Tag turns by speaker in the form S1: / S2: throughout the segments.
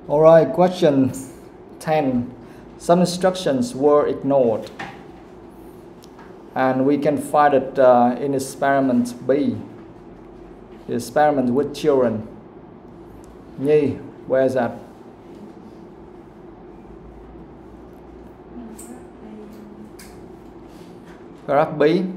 S1: Alright, question 10. Some instructions were ignored. And we can find it in experiment B. The experiment with children. Nhi, where is that? Graph B.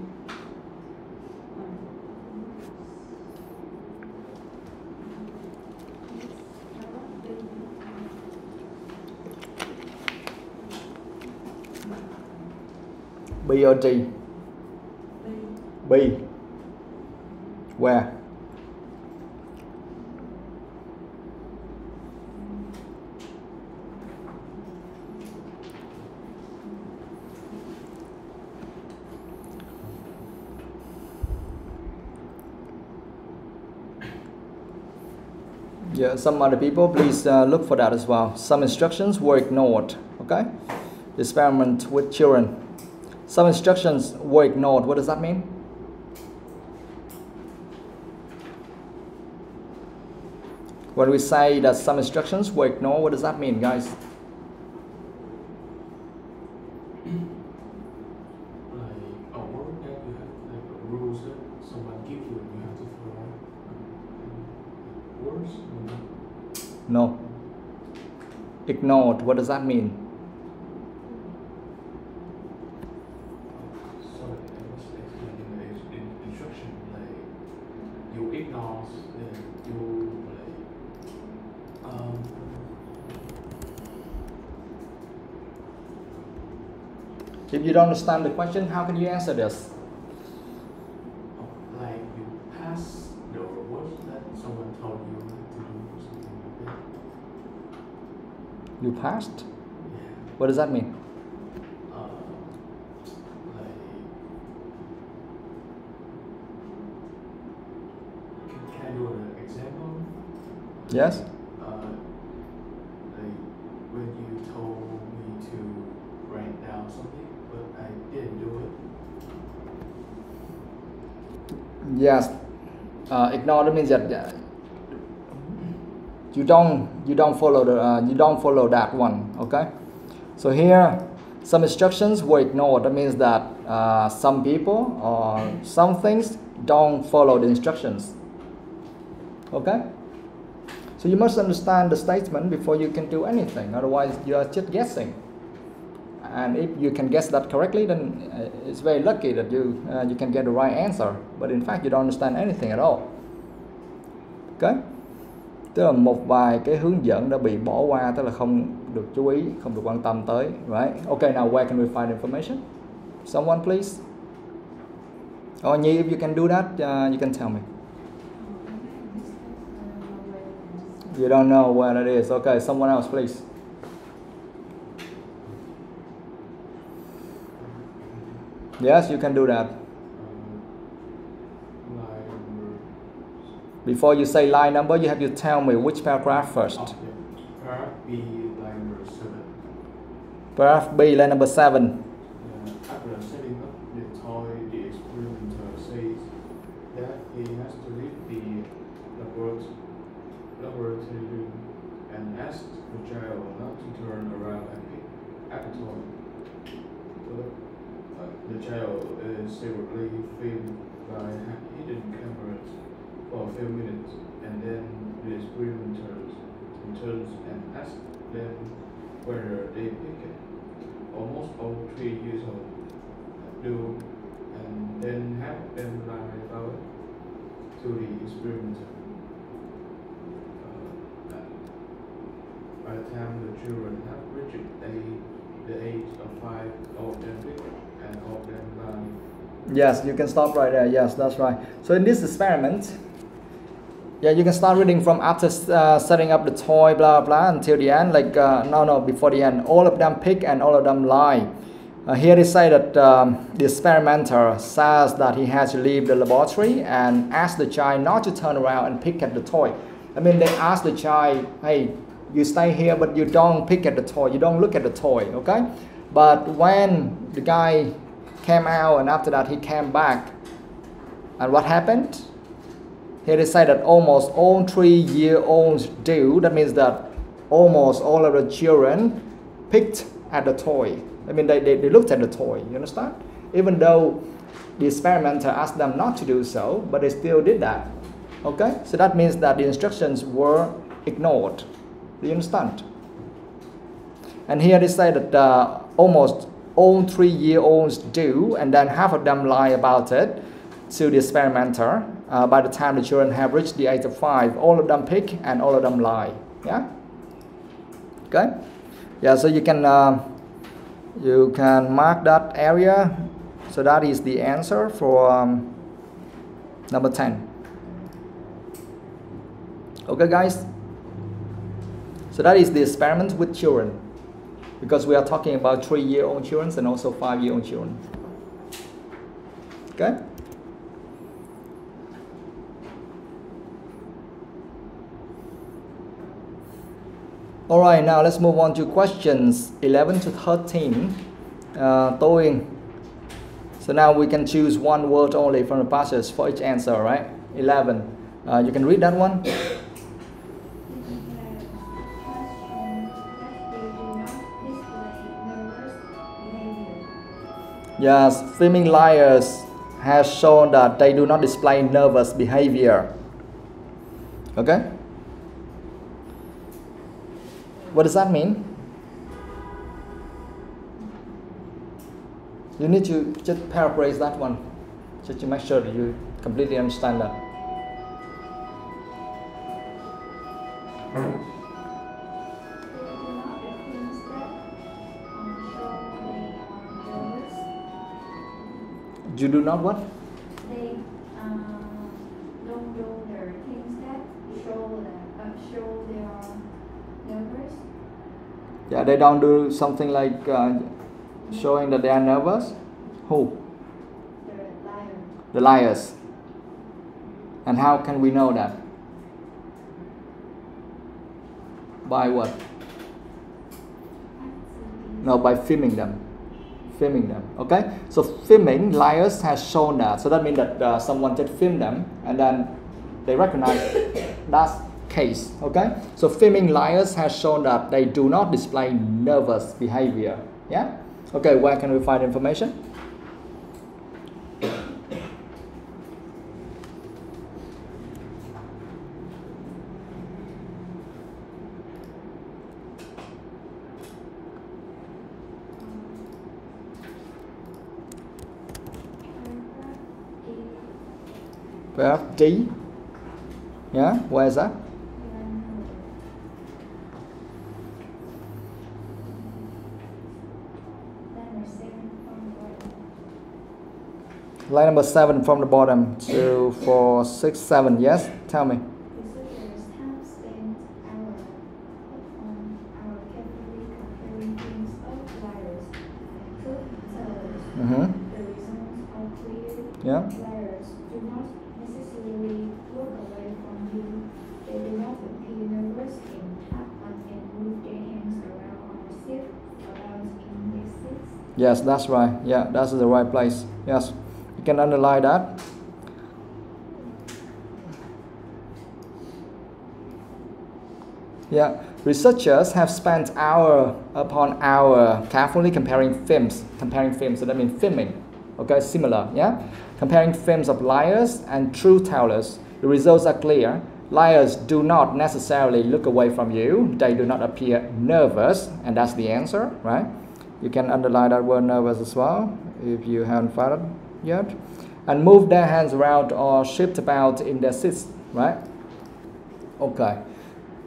S1: B or D? B. Where? Yeah, some other people, please look for that as well. Some instructions were ignored. Okay? Experiment with children. Some instructions were ignored. What does that mean? When we say that some instructions were ignored, what does that mean, guys? No. Ignored. What does that mean?
S2: Sorry, I was explaining the instruction. Like you ignore, you
S1: If you don't understand the question, how can you answer this?
S2: like you pass the words that someone told you to do something like that.
S1: You passed?
S2: Yeah.
S1: What does that mean?
S2: Like can I do an example?
S1: Yes?
S2: Like when you told me to write down something, but I didn't do it.
S1: Yes. Ignore means that you don't follow that one. Okay. So here, some instructions were ignored. That means that some people or some things don't follow the instructions. Okay. So you must understand the statement before you can do anything. Otherwise, you are just guessing. And if you can guess that correctly, then it's very lucky that you can get the right answer. But in fact, you don't understand anything at all. Okay? Tức là một vài cái hướng dẫn đã bị bỏ qua, tức là không được chú ý, không được quan tâm tới. Right? Okay, now where can we find information? Someone please? Oh, Nhi, if you can do that, you can tell me. You don't know where it is. Okay, someone else please. Yes, you can do that. Before you say line number, you have to tell me which paragraph first.
S2: Okay. Paragraph B, line number 7.
S1: Paragraph B, line number 7.
S2: After setting up the toy, the experimenter says that he has to leave the laboratory and ask the child not to turn around and pick at the toy. The child is secretly filmed by hidden cameras for a few minutes, and then the experimenter turns and asks them whether they pick it. Almost all 3 years old do, and then have them lie about it to the experimenter. By the time the children have reached the age of 5, all of them pick it.
S1: Yes, you can stop right there. Yes, that's right. So in this experiment, yeah, you can start reading from after setting up the toy, blah blah, until the end. Like no, before the end, all of them pick and all of them lie. Here they say that the experimenter says that he has to leave the laboratory and ask the child not to turn around and pick at the toy. I mean, they ask the child, hey, you stay here, but you don't pick at the toy. You don't look at the toy, okay? But when the guy came out and after that he came back, and what happened? Here they say that almost all 3-year-olds do. That means that almost all of the children picked at the toy. I mean, they looked at the toy, you understand? Even though the experimenter asked them not to do so, but they still did that. Okay, so that means that the instructions were ignored. Do you understand? And here they say that almost all 3-year-olds do, and then half of them lie about it to the experimenter. By the time the children have reached the age of 5, all of them pick and all of them lie. Yeah. Okay. Yeah. So you can mark that area. So that is the answer for number 10. Okay, guys. So that is the experiment with children, because we are talking about 3-year-old children and also 5-year-old children. Okay. All right, now let's move on to questions 11 to 13. TOEIC. So now we can choose one word only from the passage for each answer, right? 11. You can read that one. Yes, filming liars has shown that they do not display nervous behavior. Okay? What does that mean? You need to just paraphrase that one, just to make sure that you completely understand that. You do not what?
S3: They don't do their things that show they are nervous.
S1: Yeah, they don't do something like showing that they are nervous. Who?
S3: The liar.
S1: The liars. And how can we know that? By what? No, by filming them. Filming them. Okay, so filming liars has shown that. So that means that someone just filmed them and then they recognize that case. Okay, so filming liars has shown that they do not display nervous behavior. Yeah. Okay, where can we find information? Paragraph D. Yeah, where is that? Line number 7 from the bottom. 2, 4, 6, 7. Yes, tell me.
S3: Researchers have spent hours carefully comparing things of liars and truth tellers. The results are clear.
S1: Yeah.
S3: Liars do not necessarily look away from you. They do not appear nervous and move their hands around or sit around in their seats.
S1: Yes, that's right. Yeah, that's the right place. Yes. You can underline that. Yeah, researchers have spent hour upon hour carefully comparing films. So that means filming. Okay, similar. Yeah, comparing films of liars and truth tellers. The results are clear. Liars do not necessarily look away from you. They do not appear nervous, and that's the answer, right? You can underline that word nervous as well if you haven't found it yet. And move their hands around or shift about in their seats, right? Okay.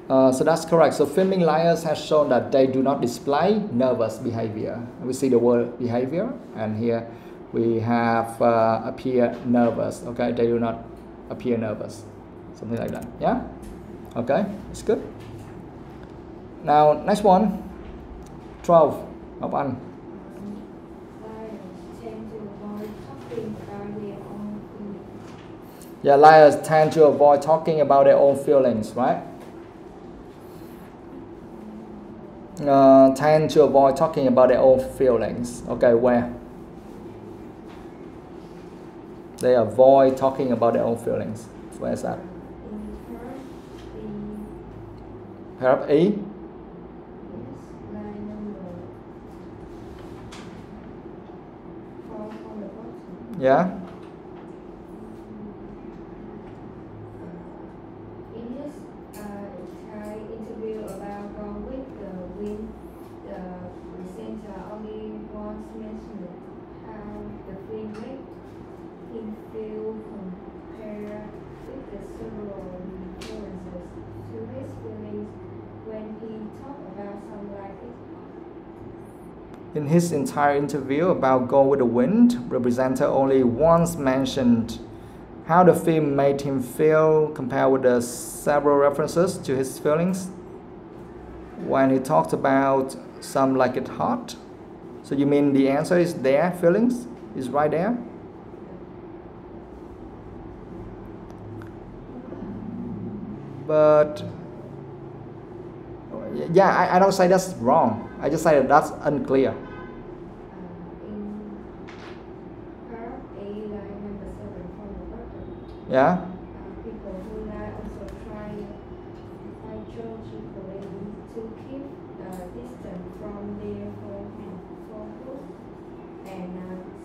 S1: So that's correct. So filming liars has shown that they do not display nervous behavior. We see the word behavior, and here we have appear nervous. Okay, they do not appear nervous. Something like that. Yeah. Okay, it's good. Now next one. 12. Ngọc Anh. Yeah, liars tend to avoid talking about their own feelings, right? Tend to avoid talking about their own feelings. Okay, where? They avoid talking about their own feelings. Where is that? Paragraph E. Yeah.
S3: In his entire interview about Gone with the Wind, the presenter only once mentioned how the film made him feel compared with the several references to his feelings when he talked about something like it.
S1: In his entire interview about Gone with the Wind, the presenter only once mentioned how the film made him feel compared with the several references to his feelings when he talked about Some Like It Hot. So you mean the answer is there, feelings is right there? But yeah, I don't say that's wrong. I just say that that's unclear.
S3: In part A, line number 7 from the bottom,
S1: Yeah.
S3: people who lie also try psychologically to keep distance from their focus and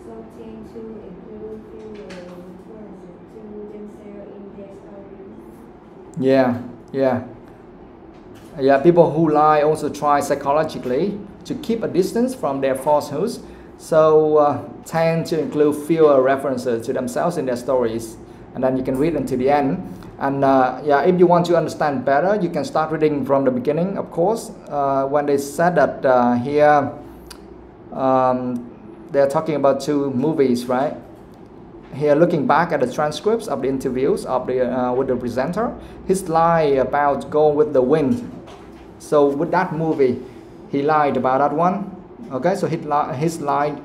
S3: so tend to include fewer references to themselves in their stories.
S1: Yeah, people who lie also try psychologically to keep a distance from their falsehoods, so tend to include fewer references to themselves in their stories. And then you can read until the end. And if you want to understand better, you can start reading from the beginning, of course. When they said that here, they're talking about two movies, right? Here, looking back at the transcripts of the interviews of with the presenter, his lie about Gone with the Wind. So with that movie, he lied about that one. Okay, so his lie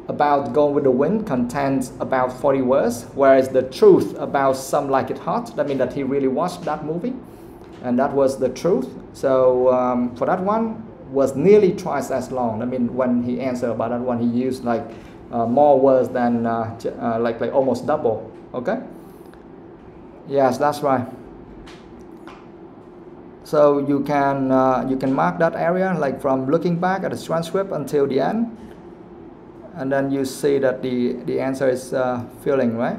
S1: about Gone with the Wind contains about 40 words, whereas the truth about Some Like It Hot, that means that he really watched that movie, and that was the truth. So for that one, was nearly twice as long. I mean, when he answered about that one, he used like more words than like almost double. Okay. Yes, that's right. So you can mark that area like from looking back at the transcript until the end, and then you see that the answer is feeling, right?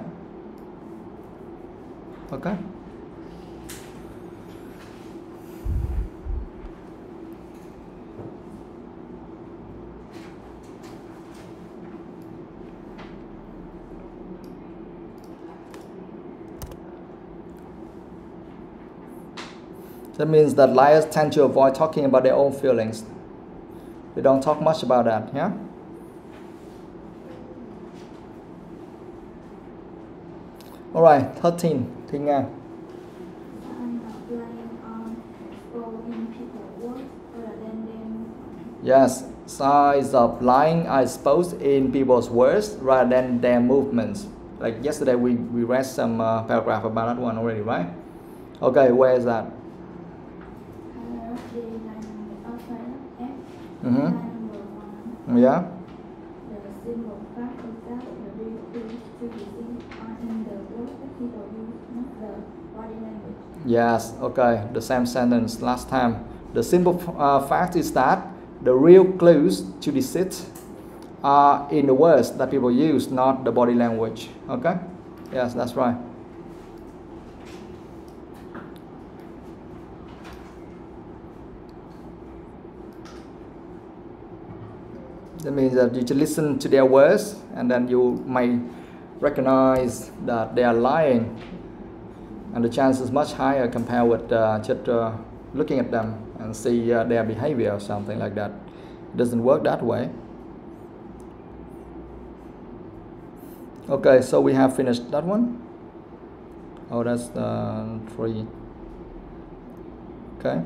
S1: Okay. That means that liars tend to avoid talking about their own feelings. They don't talk much about that, yeah? Alright, 13. Thi Nga. Yes, signs of lying are exposed in people's words rather than their movements. Like yesterday we read some paragraph about that one already, right? Okay, where is that? Mm-hmm. Yeah.
S3: The simple fact is that the real clues to be seen are in the words that people use, not the body language.
S1: Yes, okay, the same sentence last time. The simple fact is that the real clues to deceit are in the words that people use, not the body language. Okay? Yes, that's right. That means that you should listen to their words, and then you may recognize that they are lying, and the chance is much higher compared with just looking at them and see their behavior or something like that. It doesn't work that way. Okay, so we have finished that one. Oh, that's 3. Okay.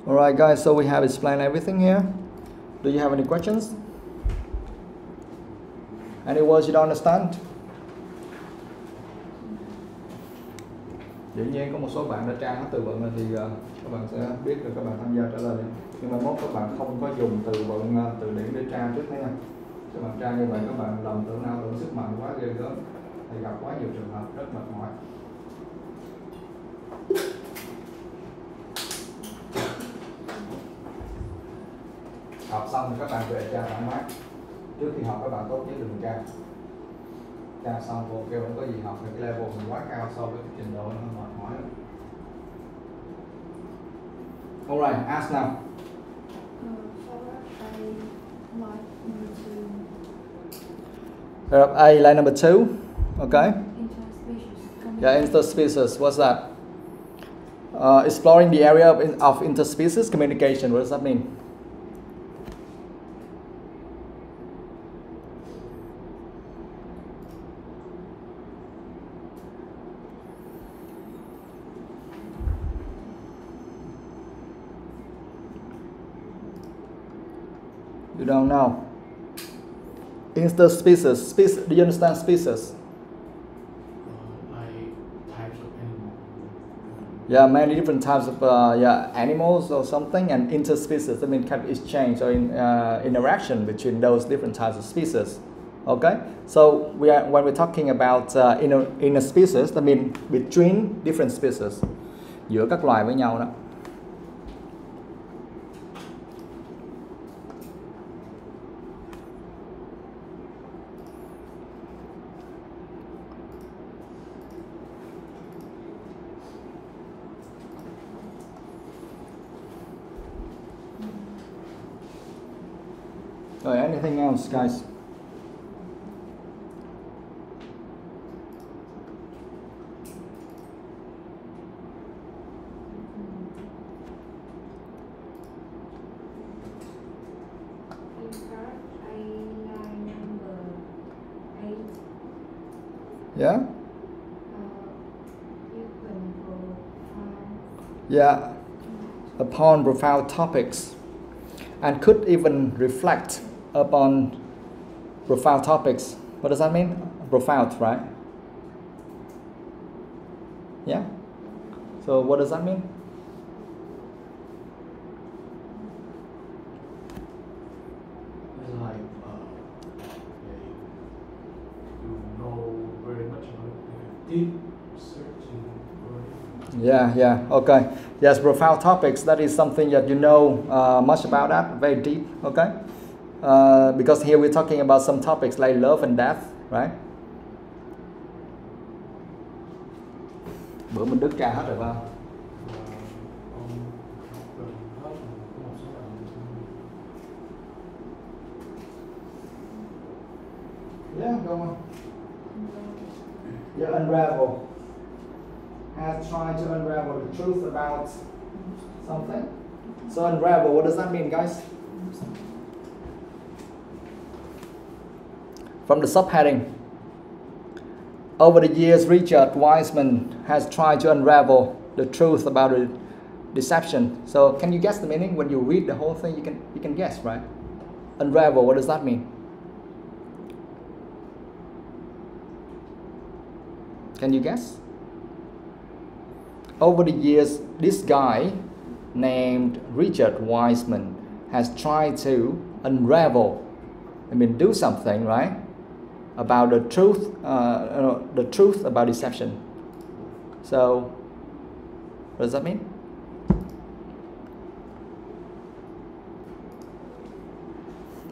S1: Alright guys, so we have explained everything here. Do you have any questions? Any words you don't understand? Dĩ nhiên có một số bạn đã tra hết từ vựng rồi thì các bạn sẽ biết rồi các bạn tham gia trả lời. Nhưng mà mốt các bạn không có dùng từ vựng từ điển để tra trước thế nha. Các bạn tra như vậy các bạn lầm tưởng não tưởng sức mạnh quá ghê gớm, thì gặp quá nhiều trường hợp rất mệt mỏi. Học xong thì các bạn về tra thoải mái. Trước khi học các bạn tốt nhất đừng tra. Tra xong vô kêu không có gì học thì cái level mình quá cao so với cái trình độ nó mệt mỏi lắm. Alright, ask now. A, line number 2. Okay. Yeah, interspecies. What's that? Exploring the area of interspecies communication. What does that mean? You don't know. Interspecies. Do you understand species?
S2: Like types of animals.
S1: Yeah, many different types of animals or something, and interspecies. I mean, kind of exchange or interaction between those different types of species. Okay, so when we're talking about inner species, that means between different species, giữa các loài với nhau đó. Anything else, guys? Yeah? Yeah, upon profound topics, and could even reflect upon profound topics. What does that mean? Profound, right? Yeah? So what does that mean?
S2: It's like you know very much about deep searching.
S1: Yeah, okay. Yes, profound topics, that is something that you know much about that, very deep, okay? Because here we're talking about some topics like love and death, right? Bữa mình đứt ra hết rồi phải không? Yeah, go on. Yeah, unravel. Has tried to unravel the truth about something. So unravel, what does that mean, guys? From the subheading, over the years, Richard Wiseman has tried to unravel the truth about the deception. So, can you guess the meaning when you read the whole thing? You can guess, right? Unravel. What does that mean? Can you guess? Over the years, this guy named Richard Wiseman has tried to unravel. I mean, do something, right? About the truth about deception. So, what does that mean?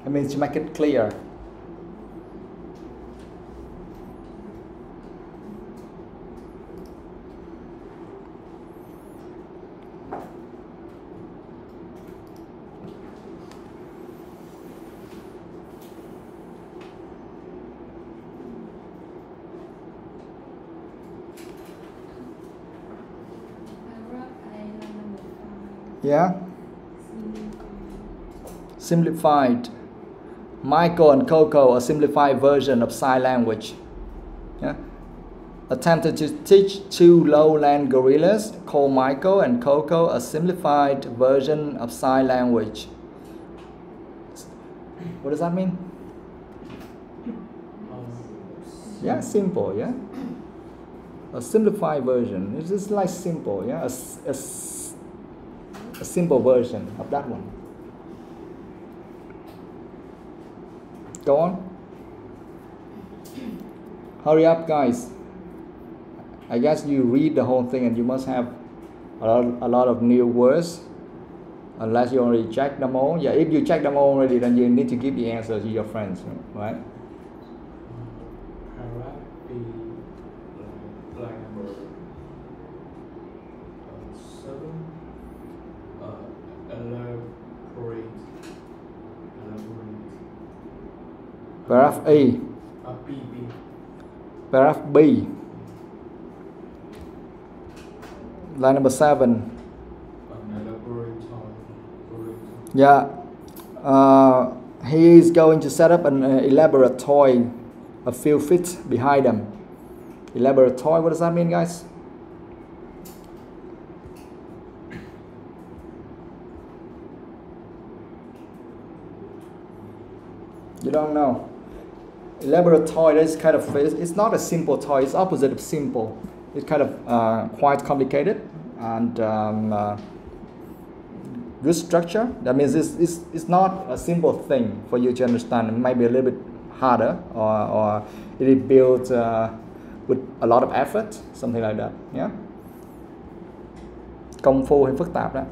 S1: It means to make it clear. Yeah? Simplified. Michael and Coco, a simplified version of sign language. Yeah? Attempted to teach two lowland gorillas called Michael and Coco a simplified version of sign language. What does that mean? Yeah, simple, yeah? a simplified version. It's just like simple, yeah, a simple version of that one. Go on. Hurry up, guys. I guess you read the whole thing and you must have a lot of new words, unless you already checked them all. Yeah, if you check them all already, then you need to give the answer to your friends, right?
S2: Paragraph B, line number 7. Elaborate.
S1: Paragraph E.
S2: B.
S1: Paragraph B. Line number 7. Yeah. He is going to set up an elaborate toy a few feet behind them. Elaborate toy, what does that mean, guys? You don't know. Elaborate toy, that's kind of, it's not a simple toy, it's opposite of simple. It's kind of quite complicated and good structure. That means it's not a simple thing for you to understand. It might be a little bit harder, or it is built with a lot of effort, something like that. Yeah. Công phu hay phức tạp đó.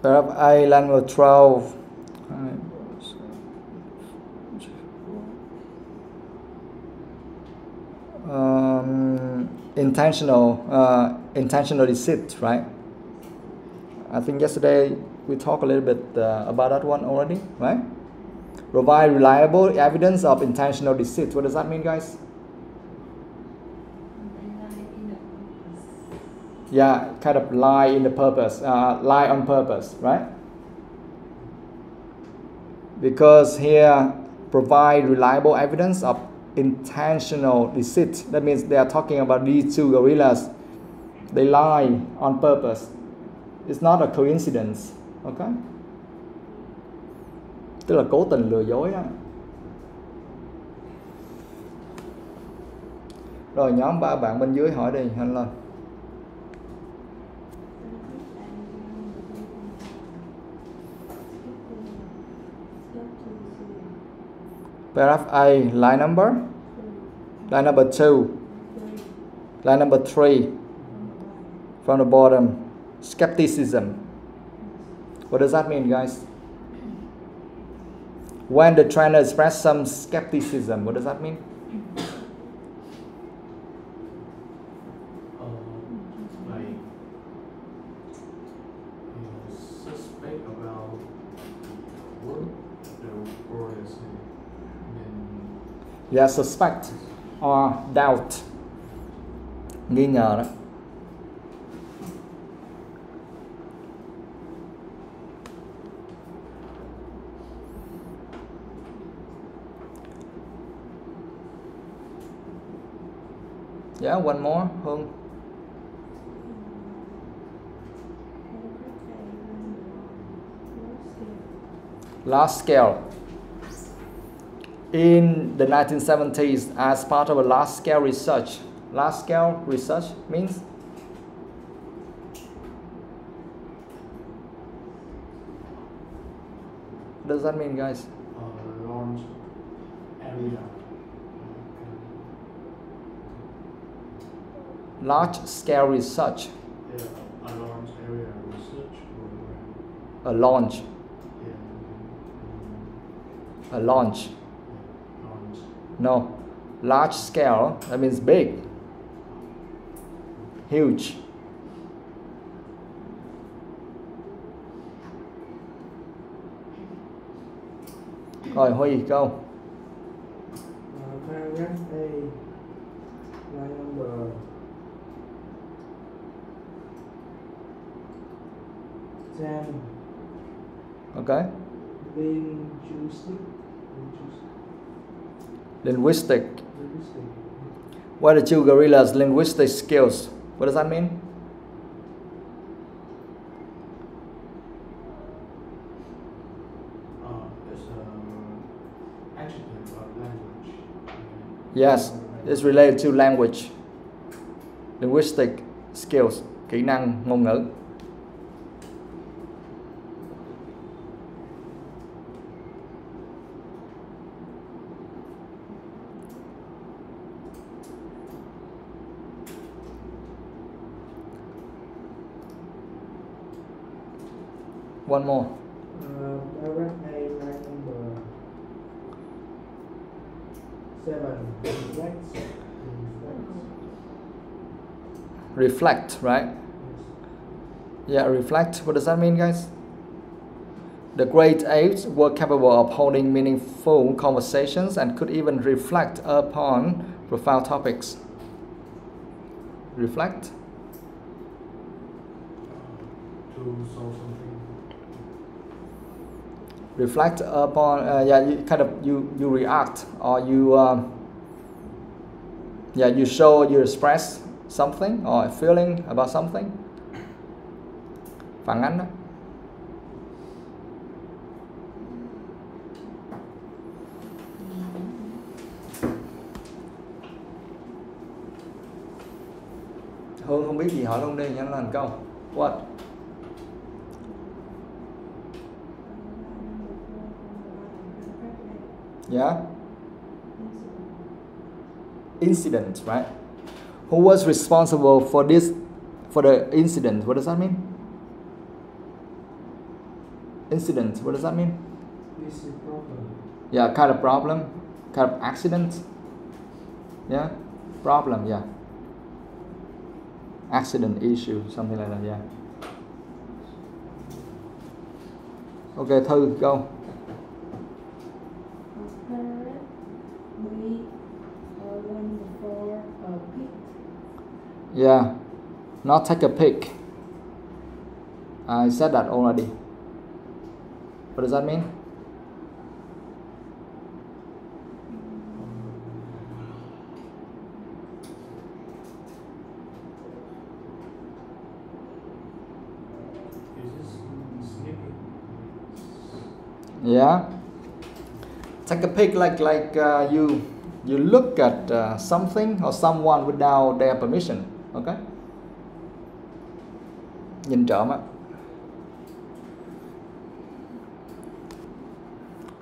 S1: Paragraph A, line number 12. Intentional deceit, right? I think yesterday we talked a little bit about that one already, right? Provide reliable evidence of intentional deceit. What does that mean, guys? Yeah, kind of lie in the purpose, lie on purpose, right? Because here, provide reliable evidence of intentional deceit. That means they are talking about these two gorillas. They lie on purpose. It's not a coincidence, okay? Tức là cố tình lừa dối đó. Rồi nhóm 3 bạn bên dưới hỏi đi, anh lên. Paragraph A, line number 2, line number 3, from the bottom, skepticism. What does that mean, guys? When the trainer expressed some skepticism, what does that mean?
S2: Like suspect about what the word is.
S1: Yeah, suspect or doubt. Nghi ngờ đó. Yeah, one more, Hương. Large scale. In the 1970s, as part of a large-scale research means? What does that mean, guys?
S2: Large area.
S1: Large-scale research.
S2: Yeah, a large area research.
S1: A launch.
S2: Yeah.
S1: A launch. No, large scale, that means big, huge. Rồi, Huy, go.
S4: Paragraph A, line number
S2: Then
S1: Okay.
S2: linguistic.
S1: Linguistic. What are the two gorillas' linguistic skills? What does that mean?
S2: It's an adjective of language.
S1: Yes, it's related to language. Linguistic skills, kỹ năng ngôn ngữ. One more.
S2: Direct A line number 7.
S1: Reflect, right? Yeah, reflect. What does that mean, guys? The great apes were capable of holding meaningful conversations and could even reflect upon profound topics. Reflect.
S2: To solve something.
S1: Reflect upon, yeah, you kind of you react, or you yeah, you show, you express something or a feeling about something. Phản ánh đó. Hương không biết gì hỏi luôn đi, nhắn lên câu. What? Yeah? Incident, right? Who was responsible for the incident? What does that mean? Incident, what does that mean?
S2: This is a problem.
S1: Yeah, kind of problem, kind of accident. Yeah? Problem, yeah. Accident, issue, something like that, yeah. Okay, Thư, go. Yeah, not take a pic. I said that already. What does that mean?
S2: Is this snippet?
S1: Yeah. Take a pic like you look at something or someone without their permission. Okay. Nhìn trộm á.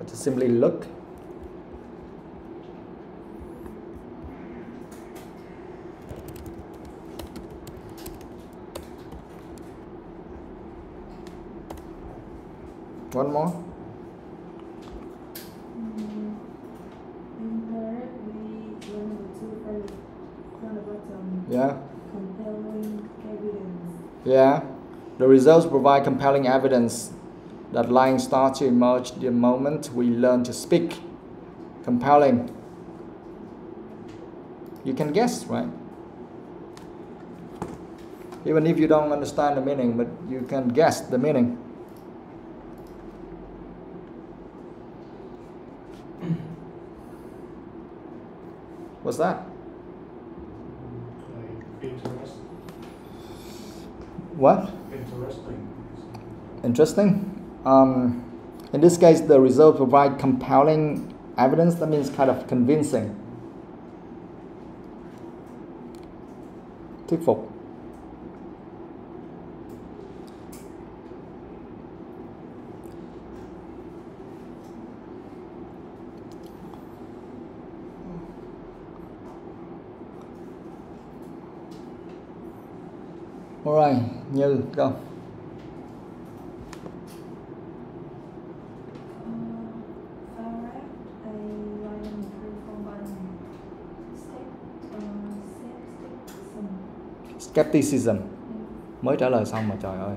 S1: Just simply look. One more. Yeah.
S3: Compelling evidence.
S1: Yeah. The results provide compelling evidence that lines start to emerge the moment we learn to speak. Compelling. You can guess, right? Even if you don't understand the meaning, but you can guess the meaning. What's that?
S2: Interesting.
S1: What?
S2: Interesting.
S1: Interesting. In this case, the results provide compelling evidence. That means kind of convincing. Thuyết phục. Alright, Như, go. Skepticism. Mới trả lời xong mà trời ơi.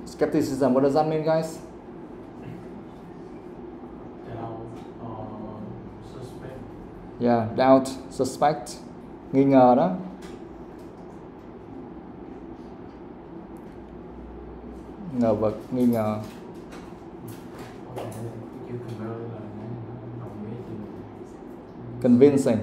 S1: Skepticism, what does that mean, guys?
S2: Doubt, suspect.
S1: Yeah, doubt, suspect, nghi ngờ đó. ngờ vực, nghi ngờ. Convincing.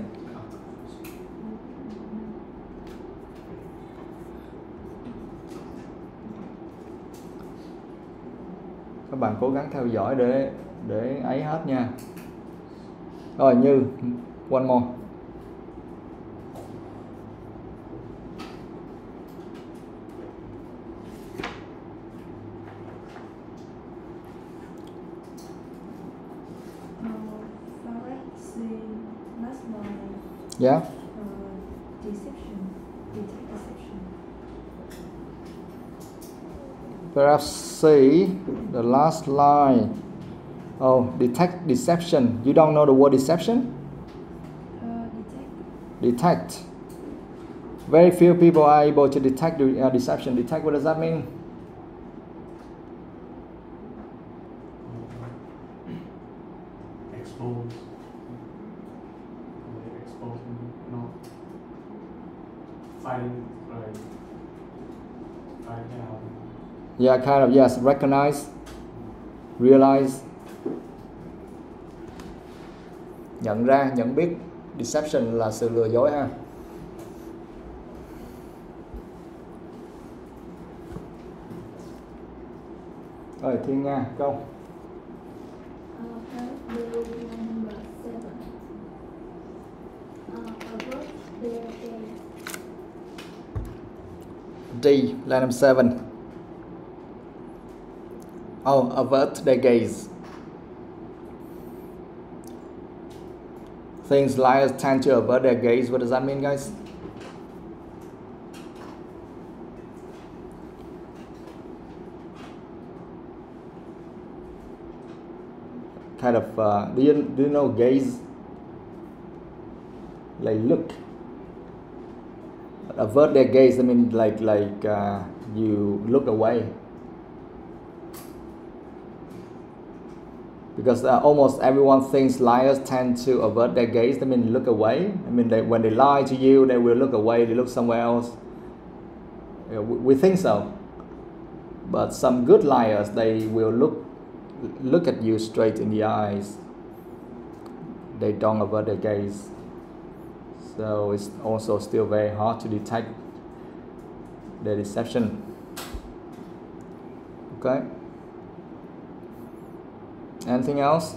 S1: Các bạn cố gắng theo dõi để ấy hết nha. Rồi Như, one more. Yeah.
S3: Deception. Detect deception.
S1: Perhaps see the last line. Oh, detect deception. You don't know the word deception? Detect. Very few people are able to detect the deception. Detect, what does that mean?
S2: Expose. No. Find out.
S1: Yeah, kind of, yes. Recognize, realize. Nhận ra, nhận biết. Deception là sự lừa dối ha. Rồi Thiên Nga, câu. D, line number 7. Oh, avert their gaze. Things liars tend to avert their gaze. What does that mean, guys? Kind of, do you know gaze? Like look. Avert their gaze, I mean like you look away. Because almost everyone thinks liars tend to avert their gaze. I mean, look away. I mean, when they lie to you, they will look away. They look somewhere else. We think so. But some good liars, they will look at you straight in the eyes. They don't avert their gaze. So it's also still very hard to detect the deception. Okay. Anything else?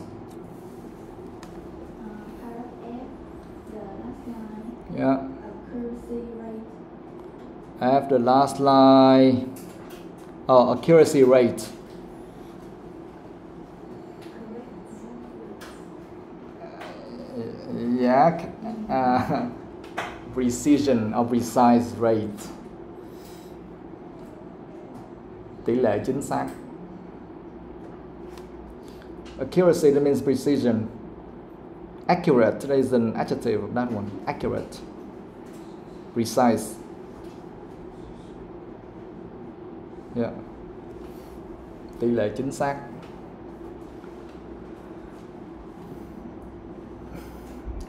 S1: Yeah. F, the last line. Oh, accuracy rate. Yeah. Precision or precise rate. Tỷ lệ chính xác. Accuracy, that means precision. Accurate, that is an adjective of that one. Accurate. Precise. Yeah. Tỷ lệ chính xác.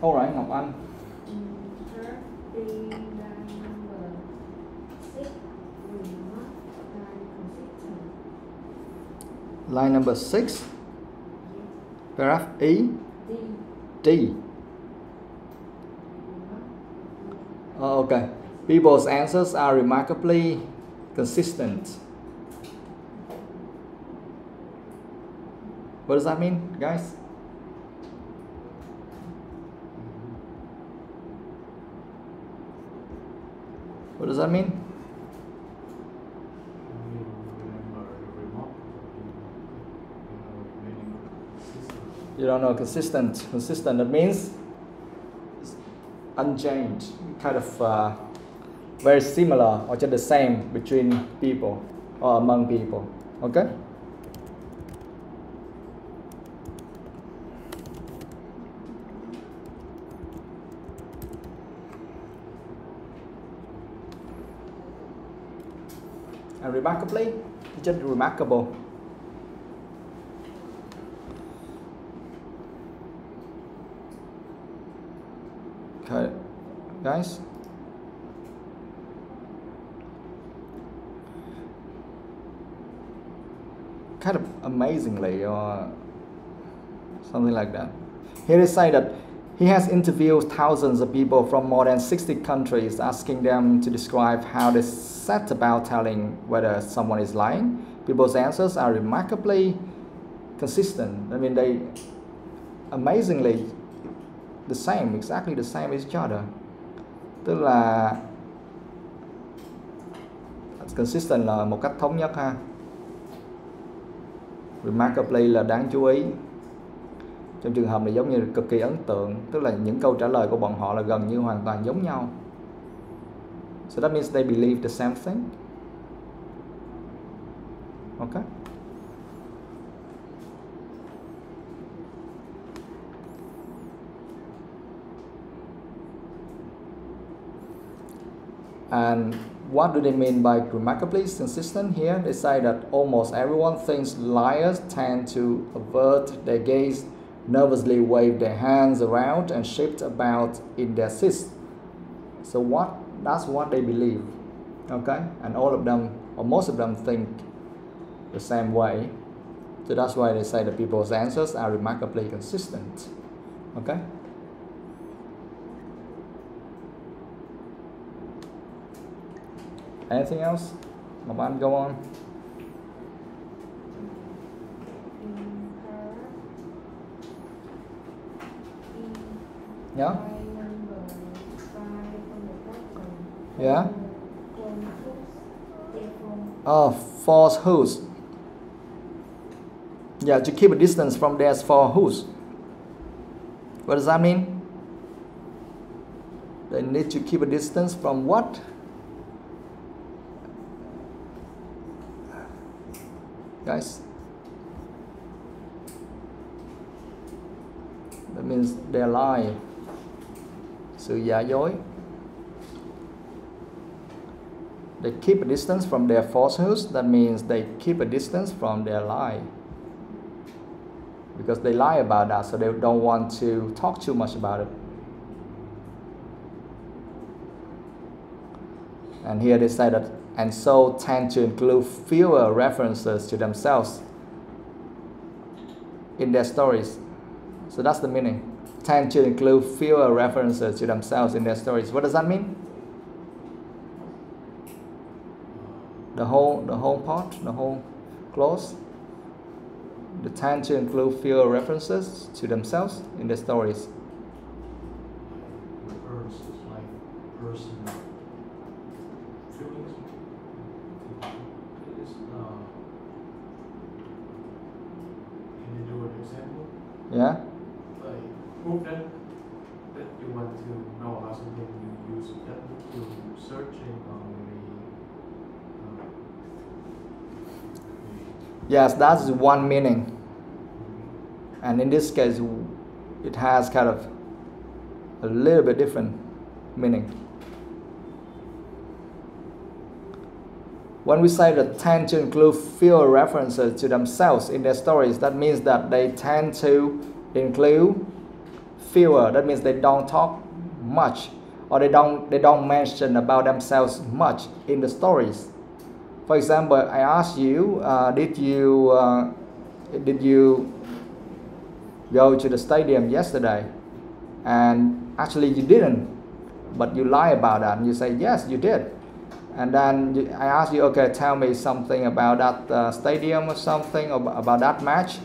S1: Alright, Ngọc Anh. Line number 6. Paragraph E. D. Oh, okay. People's answers are remarkably consistent. What does that mean, guys? What does that mean? You don't know consistent. Consistent, that means unchanged, kind of very similar or just the same between people or among people. Okay? And remarkably, just remarkable. Okay, guys. kind of amazingly or something like that. Here they say that he has interviewed thousands of people from more than 60 countries, asking them to describe how they set about telling whether someone is lying. People's answers are remarkably consistent. I mean, they amazingly the same, exactly the same as each other. Tức là consistent là một cách thống nhất ha. Remarkably là đáng chú ý. Trong trường hợp này giống như cực kỳ ấn tượng, tức là những câu trả lời của bọn họ là gần như hoàn toàn giống nhau. So that means they believe the same thing. Okay. And what do they mean by remarkably consistent? Here they say that almost everyone thinks liars tend to avert their gaze, nervously wave their hands around and shift about in their seats. So that's what they believe. Okay? And all of them, or most of them, think the same way. So that's why they say that people's answers are remarkably consistent. Okay? Anything else? Maman, go on. Yeah? Yeah? Oh, falsehoods. Yeah, to keep a distance from their falsehoods. What does that mean? They need to keep a distance from what? Guys? That means they lie. Sự giả dối. They keep a distance from their falsehoods. That means they keep a distance from their lie. Because they lie about that, so they don't want to talk too much about it. And here they say that, and so tend to include fewer references to themselves in their stories. So that's the meaning. Tend to include fewer references to themselves in their stories. What does that mean? The whole part, the whole clause. They tend to include fewer references to themselves in their stories.
S2: References like personal feelings. Can you do an example?
S1: Yeah?
S2: Like proof that you want to know about something, you use that to searching on
S1: Yes, that's one meaning. And in this case, it has kind of a little bit different meaning. When we say that tend to include fewer references to themselves in their stories, that means that they tend to include fewer. That means they don't talk much, or they don't mention about themselves much in the stories. For example, I asked you, did you go to the stadium yesterday? And actually you didn't, but you lie about that. And you say, yes, you did. And then I asked you, okay, tell me something about that stadium or something, or about that match.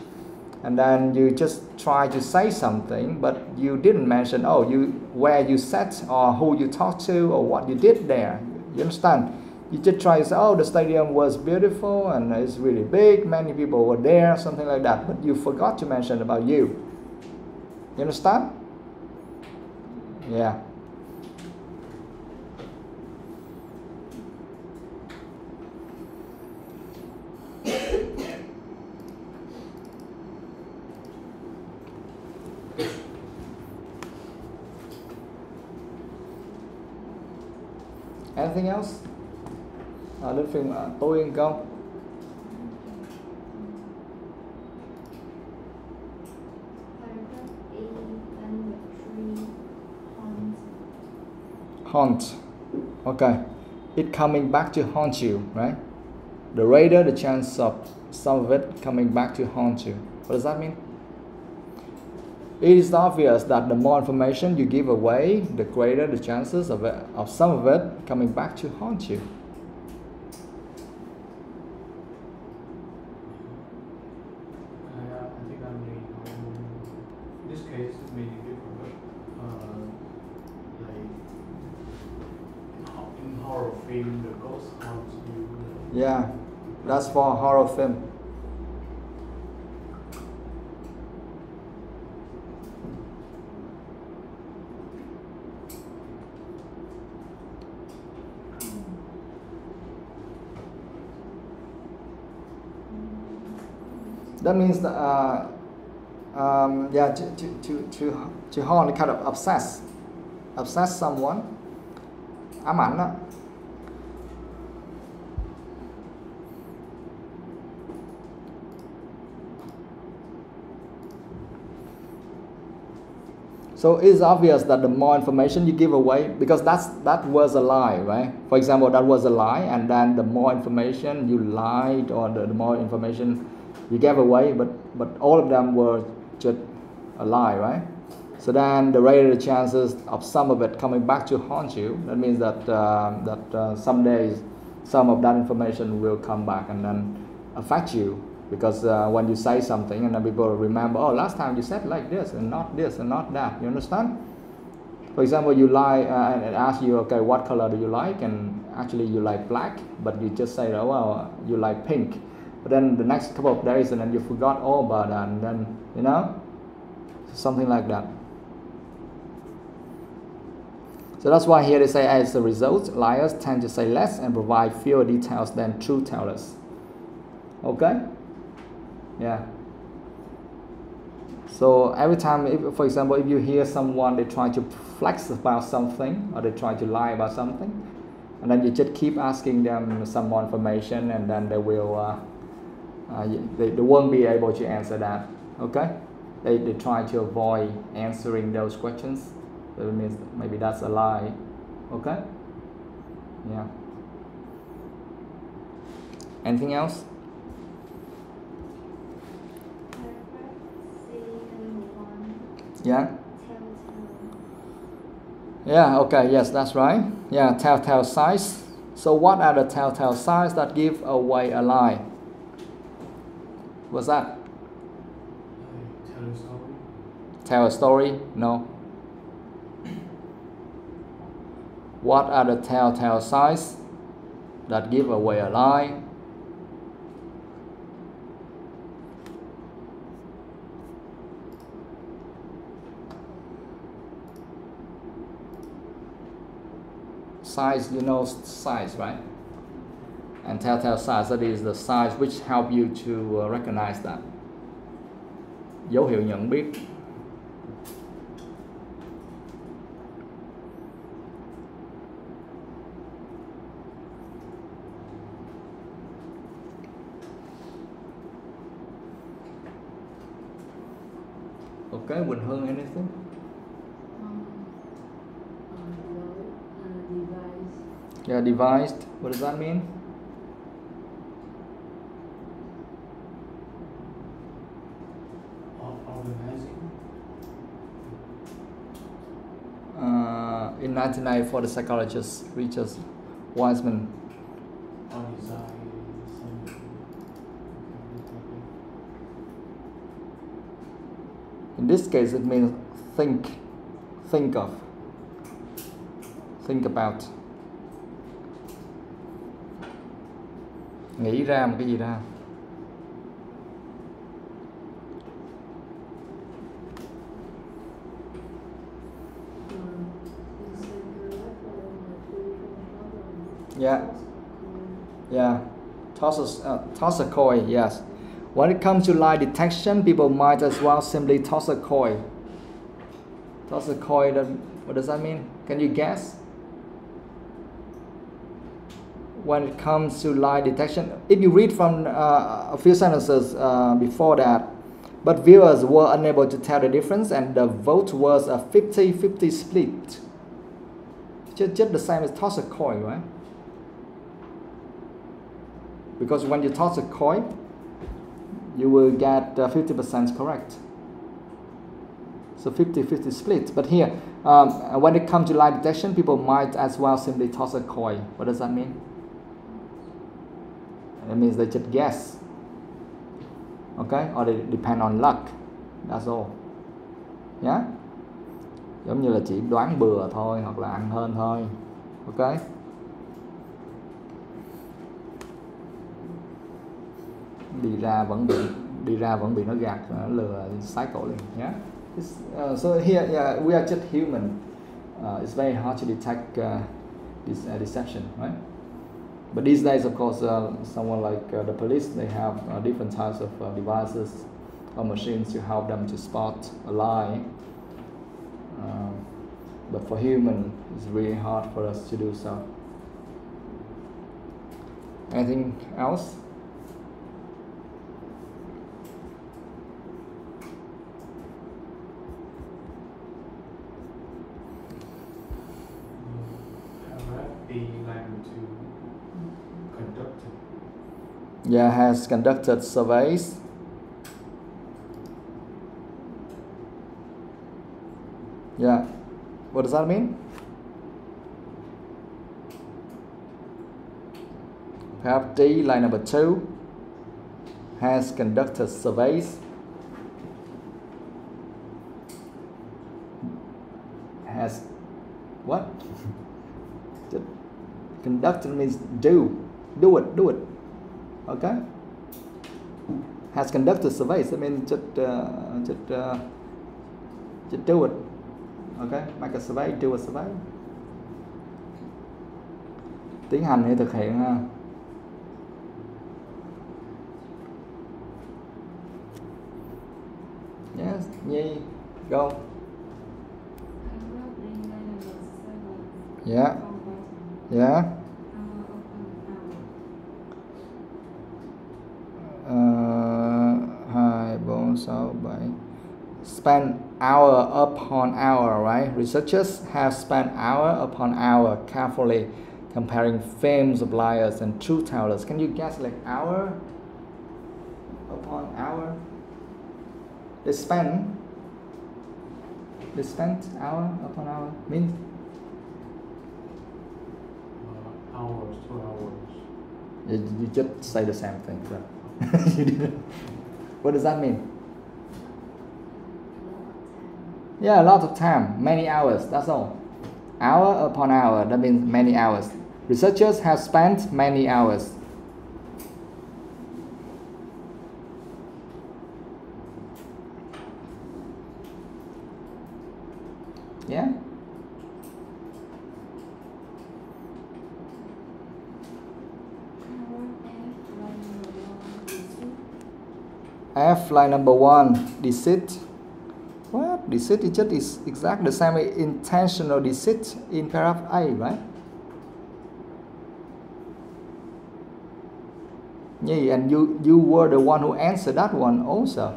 S1: And then you just try to say something, but you didn't mention, where you sat, or who you talked to, or what you did there. You understand? You just try to say, the stadium was beautiful and it's really big, many people were there, something like that. But you forgot to mention about you. You understand? Yeah. Anything else? Đến phim tôi Yên Công. Haunt. Okay. It coming back to haunt you, right? The greater the chance of some of it coming back to haunt you. What does that mean? It is obvious that the more information you give away, the greater the chances of some of it coming back to haunt you.
S2: I think I mean, in this case, it may be different, but like in horror film, the ghost haunts you.
S1: Yeah, that's for horror film. That means that, yeah, to haunt, kind of obsess someone, ám ảnh đó. So it's obvious that the more information you give away, because that was a lie, right? For example, that was a lie, and then the more information you lied, or the more information you gave away, but all of them were just a lie, right? So then the greater the chances of some of it coming back to haunt you. That means that some days some of that information will come back and then affect you, because when you say something and then people remember, oh, last time you said like this and not that. You understand? For example, you lie and ask you, okay, what color do you like? And actually you like black, but you just say, oh, well, you like pink. But then the next couple of days and then you forgot all about that, and then, you know, something like that. So that's why here they say, as a result, liars tend to say less and provide fewer details than truth tellers. Okay? Yeah. So every time, if, for example, if you hear someone, they try to flex about something, or they try to lie about something, and then you just keep asking them some more information, and then they will, they won't be able to answer that. Okay? They try to avoid answering those questions. So it means maybe that's a lie. Okay? Yeah. Anything else? Yeah. Yeah, okay, yes, that's right. Yeah, telltale signs. So what are the telltale signs that give away a lie? What's that?
S2: Tell a story.
S1: Tell a story? No. What are the telltale signs that give away a lie? Signs, you know signs, right? And telltale signs, that is the signs which help you to recognize that. Dấu hiệu nhận biết. Okay, Quỳnh Hương, anything? Yeah, devised. What does that mean?
S2: Organizing.
S1: In 1994, the psychologist Richard Wiseman. In this case, it means think of, think about. Nghĩ ra một cái gì ra. Yeah. Toss a coin, yes. When it comes to lie detection, people might as well simply toss a coin. Toss a coin, what does that mean? Can you guess? When it comes to lie detection, if you read from a few sentences before that, but viewers were unable to tell the difference, and the vote was a 50-50 split. Just the same as toss a coin, right? Because when you toss a coin, you will get 50% correct. So 50-50 split. But here, when it comes to lie detection, people might as well simply toss a coin. What does that mean? It means they just guess. Okay? Or they depend on luck. That's all. Yeah? Giống như là chỉ đoán bừa thôi, hoặc là ăn hên thôi. Ok? Đi ra vẫn bị nó gạt, nó lừa cycle liền. Yeah? So here, yeah, we are just human. It's very hard to detect this deception, right? But these days, of course, someone like the police, they have different types of devices or machines to help them to spot a lie. But for human, it's really hard for us to do so. Anything else? Yeah, has conducted surveys. Yeah, what does that mean? Perhaps D, line number 2, has conducted surveys. Has what? Conducted means do it. Okay. Has conducted surveys. That means just do it. Okay. Make a survey. Do a survey. Tiến hành hay thực hiện ha. Yes. Nhi, go. Yeah. Yeah. 2, 4, 6, 7. Spend hour upon hour, right? Researchers have spent hour upon hour carefully comparing fame suppliers and truth tellers. Can you guess, like, hour upon hour? They spent hour upon hour. Means
S2: hours, 2 hours.
S1: You just say the same thing. So. You didn't. What does that mean? Yeah, a lot of time, many hours, that's all. Hour upon hour, that means many hours. Researchers have spent many hours. Yeah? F, line number 1, deceit. What? Deceit is exactly the same as intentional deceit in paragraph A, right? Yeah, and you were the one who answered that one also.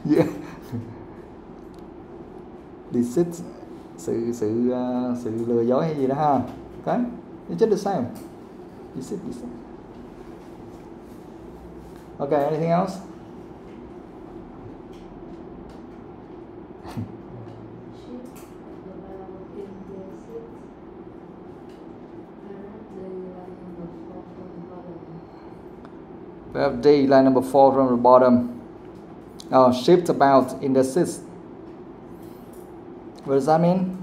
S1: Yeah. Deceit, sự lừa dối hay gì đó ha. Okay? It's just the same. Deceit. Okay, anything else? We have D, line number 4 from the bottom. Oh, shift about in the seats. What does that mean?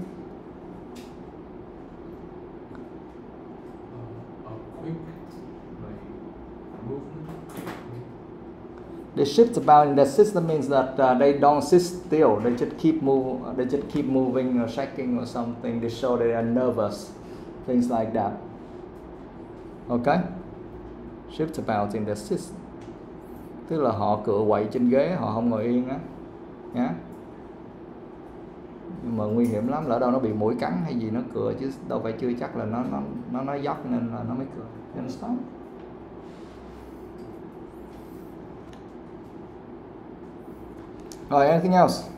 S1: They shift about in the system means that they don't sit still. They just keep moving or shaking or something. They show they are nervous, things like that. Okay? Shift about in the system. Tức là họ cựa quậy trên ghế, họ không ngồi yên á, nhá. Nhưng mà nguy hiểm lắm, lỡ đâu nó bị muỗi cắn hay gì nó cựa chứ đâu phải chưa chắc là nó nói dốc nên là nó mới cựa. You understand? Rồi, anything else?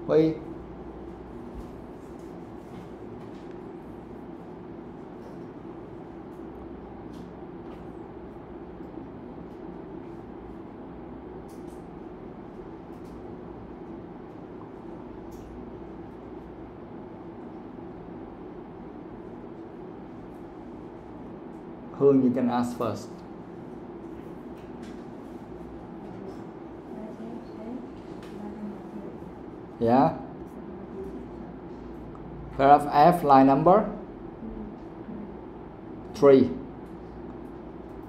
S1: Huy? Hương, you can ask first. Yeah. Paragraph F, line number 3.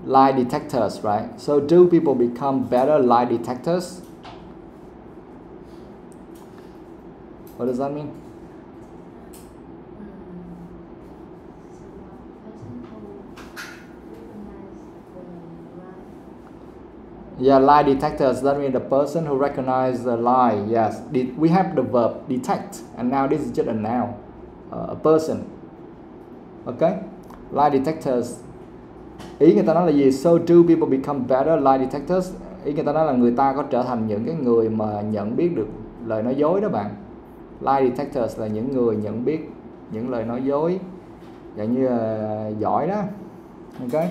S1: Lie detectors, right? So do people become better lie detectors? What does that mean? Yeah, lie detectors, that means the person who recognizes the lie. Yes, we have the verb detect, and now this is just a noun, a person. Okay, lie detectors. Ý người ta nói là gì? So do people become better lie detectors? Ý người ta nói là người ta có trở thành những cái người mà nhận biết được lời nói dối đó bạn. Lie detectors là những người nhận biết những lời nói dối, dạng như là giỏi đó. Ok.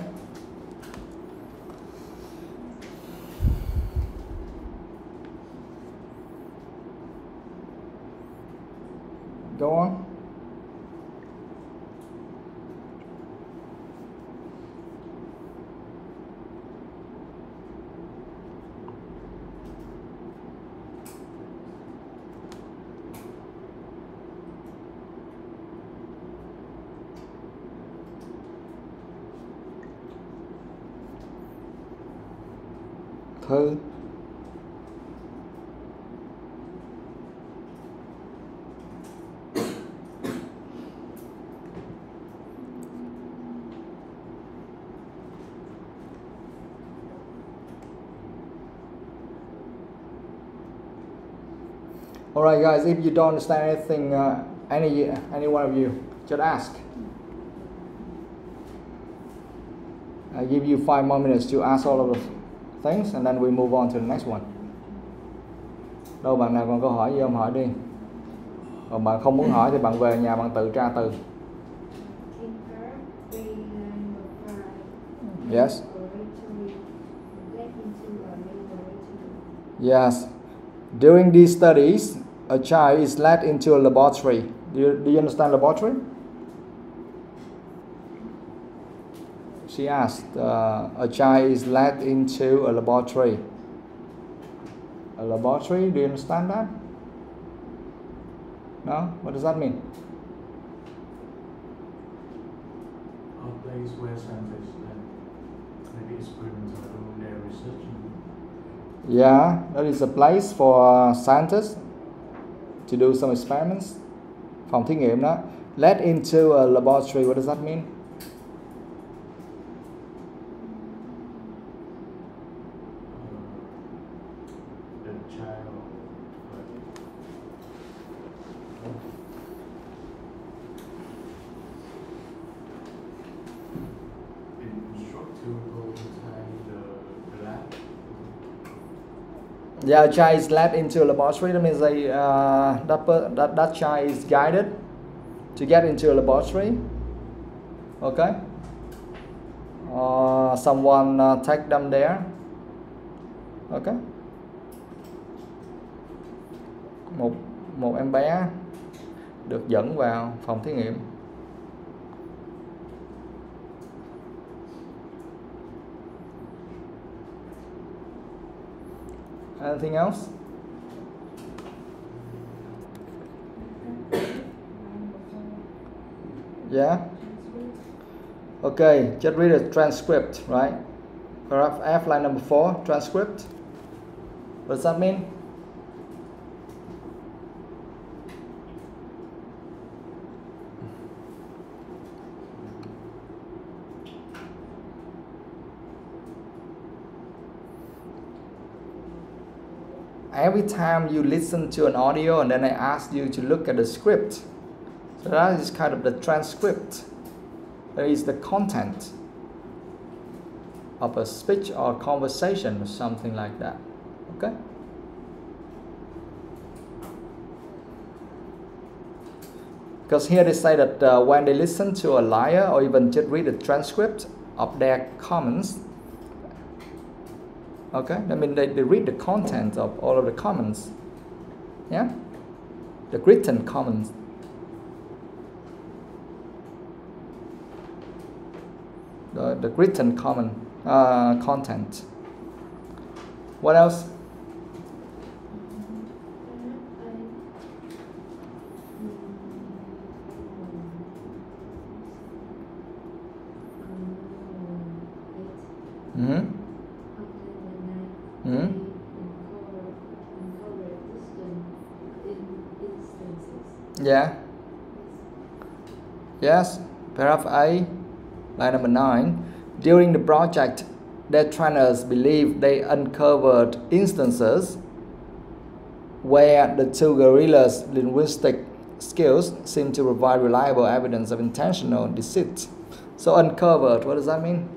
S1: Go on. Thư. Alright guys, if you don't understand anything, any one of you, just ask. I give you 5 more minutes to ask all of the things and then we move on to the next one. Đâu bạn nào còn câu hỏi gì không, hỏi đi. Còn bạn không muốn hỏi thì bạn về nhà bạn tự tra từ. Yes. Yes. During these studies, a child is led into a laboratory. Do you understand laboratory? She asked, a child is led into a laboratory. A laboratory, do you understand that? No? What does that mean?
S2: A place where scientists maybe experiments are doing their research.
S1: Yeah, that is a place for scientists to do some experiments. Phòng thí nghiệm đó. Led into a laboratory, what does that mean?
S2: The child instruct to go inside the lab.
S1: Yeah, a child is led into a laboratory. That means that child is guided to get into a laboratory. Okay. Someone take them there. Okay. Một em bé được dẫn vào phòng thí nghiệm. Anything else? Yeah. Okay, just read a transcript, right? Paragraph F, line number 4, transcript. What does that mean? Every time you listen to an audio and then I ask you to look at the script, so that is kind of the transcript. That is the content of a speech or conversation or something like that. Okay? Because here they say that when they listen to a liar or even just read the transcript of their comments, okay, I mean they read the content of all of the comments, yeah, the written comments. the written content. What else? Mm-hmm. Mm-hmm. Yeah. Yes. Paragraph A, line number 9. During the project, their trainers believe they uncovered instances where the two gorillas' linguistic skills seem to provide reliable evidence of intentional deceit. So uncovered, what does that mean?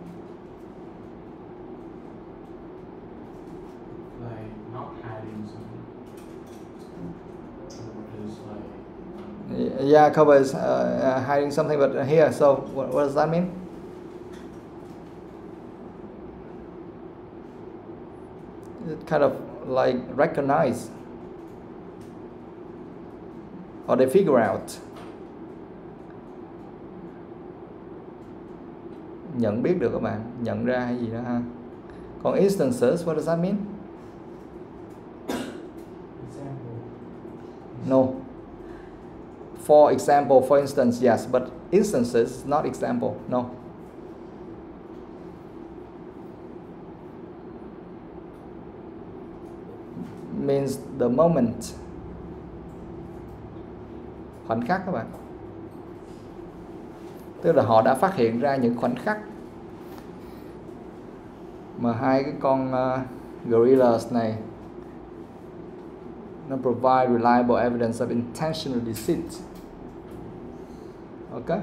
S2: Like not hiding something. It's like
S1: Yeah, cover is hiding something, but here, so what does that mean? It kind of like recognize, or they figure out. Nhận biết được các bạn, nhận ra hay gì đó ha. Còn instances, what does that mean?
S2: example.
S1: No. For example, for instance, yes, but instances, not example, no. Means the moment. Khoảnh khắc các bạn. Tức là họ đã phát hiện ra những khoảnh khắc mà hai cái con gorillas này nó provide reliable evidence of intentional deceit. Okay?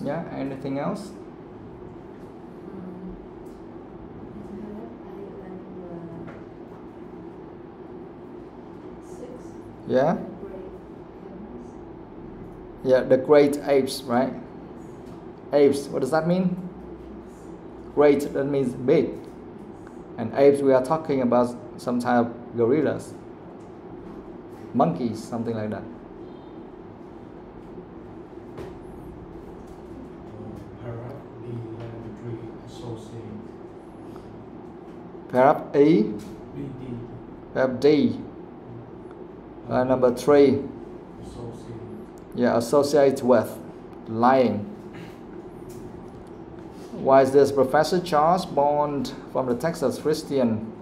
S1: Yeah, anything else? Yeah? Yeah, the great apes, right? Apes, what does that mean? Great, that means big. And apes, we are talking about some type of gorillas. Monkeys, something like that.
S2: Paragraph B, line number 3, associate.
S1: Paragraph E,
S2: B, D,
S1: paragraph D, number 3.
S2: associate.
S1: Yeah, associate with, lying. Why is this? Professor Charles Bond from the Texas Christian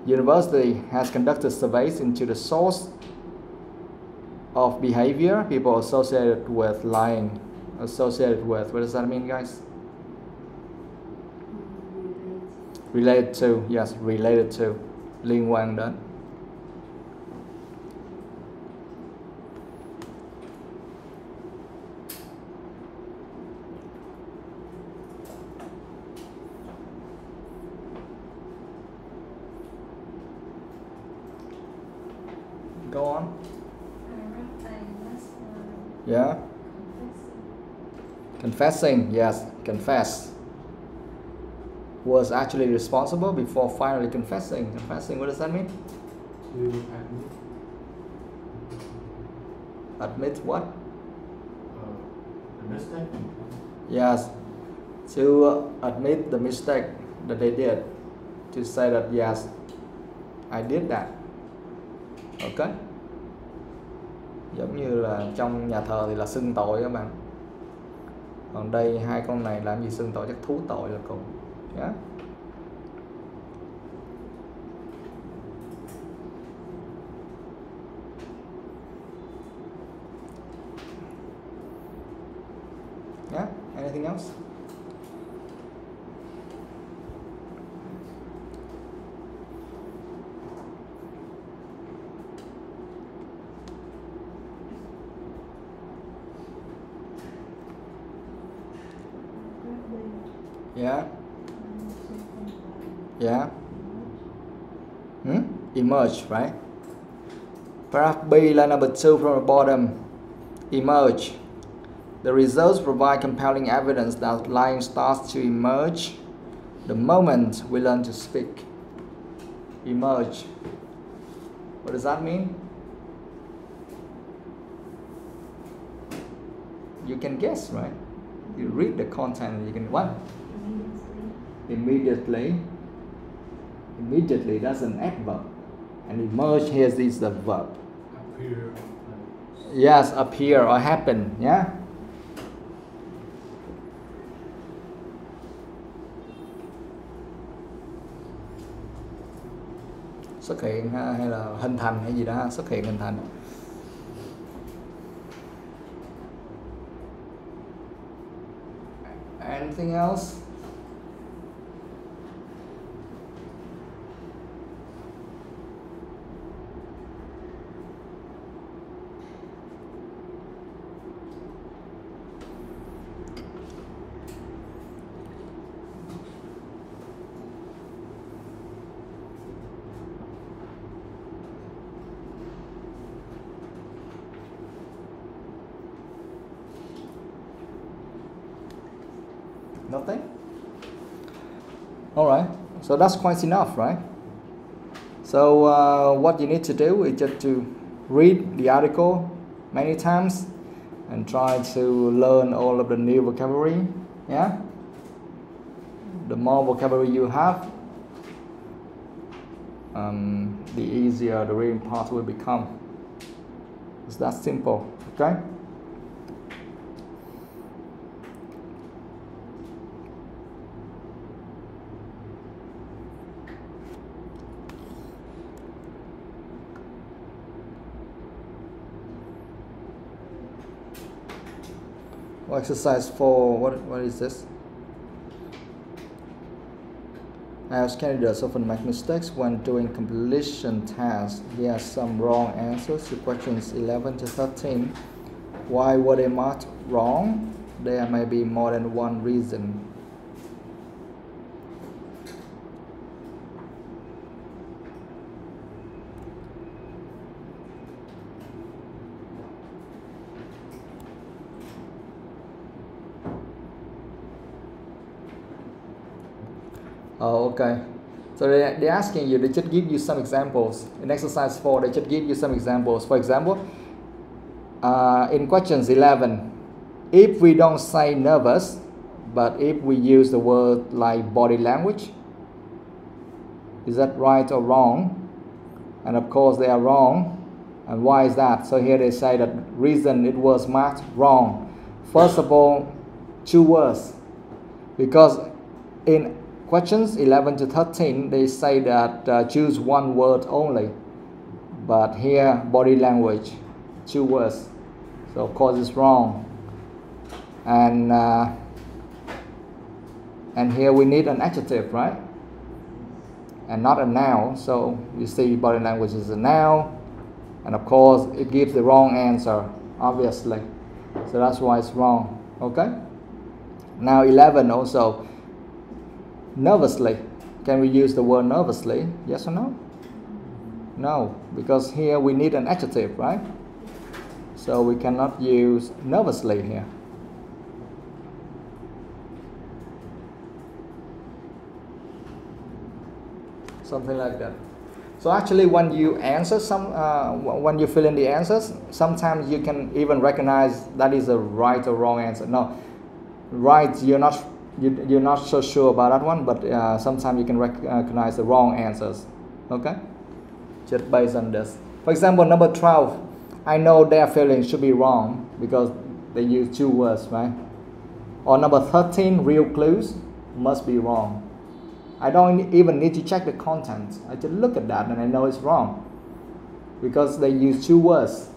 S1: University has conducted surveys into the source of behavior people associated with lying. Associated with, what does that mean, guys? Related to, yes, related to, liên quan đến. Go on. Yeah. Confessing, yes, confess. Was actually responsible before finally confessing. Confessing, what does that mean?
S2: To admit.
S1: Admit what?
S2: The mistake.
S1: Yes. To admit the mistake that they did. To say that, yes, I did that. Ok. Giống như là trong nhà thờ thì là xưng tội các bạn. Còn đây hai con này làm gì xưng tội, chắc thú tội là cùng. Yeah. Yeah, anything else? Yeah. Yeah. Emerge, right? Paragraph B, line number 2 from the bottom. Emerge. The results provide compelling evidence that lying starts to emerge the moment we learn to speak. Emerge. What does that mean? you can guess, right? You read the content, you can what? Immediately. Immediately, that's an adverb. And emerge here is the verb.
S2: Appear.
S1: Yes, appear or happen, yeah? Xuất hiện ha, hay là hình thành hay gì đó ha, xuất hiện hình thành. Anything else? Nothing? Alright, so that's quite enough, right? So what you need to do is just to read the article many times and try to learn all of the new vocabulary, yeah? The more vocabulary you have, the easier the reading part will become. It's that simple, okay? Exercise 4, what is this? IELTS candidates often make mistakes when doing completion tasks. Here are some wrong answers to questions 11 to 13. Why were they marked wrong? There may be more than one reason. Oh, okay. So they're asking you, they just give you some examples. In exercise 4, they just give you some examples. For example, in questions 11, if we don't say nervous, but if we use the word like body language, is that right or wrong? And of course they are wrong. And why is that? So here they say that reason it was marked wrong. First of all, 2 words. Because in questions 11 to 13, they say that choose 1 word only. But here, body language, 2 words. So of course it's wrong. And here we need an adjective, right? And not a noun. So you see body language is a noun. And of course it gives the wrong answer, obviously. So that's why it's wrong, okay? Now 11 also. Nervously. Can we use the word nervously? Yes or no? No, because here we need an adjective, right? So we cannot use nervously here. Something like that. So actually when you answer when you fill in the answers, sometimes you can even recognize that is a right or wrong answer. No, right, you're not so sure about that one, but sometimes you can recognize the wrong answers, okay? Just based on this. For example, number 12, I know their feelings should be wrong because they use 2 words, right? Or number 13, real clues must be wrong. I don't even need to check the content. I just look at that and I know it's wrong because they use 2 words.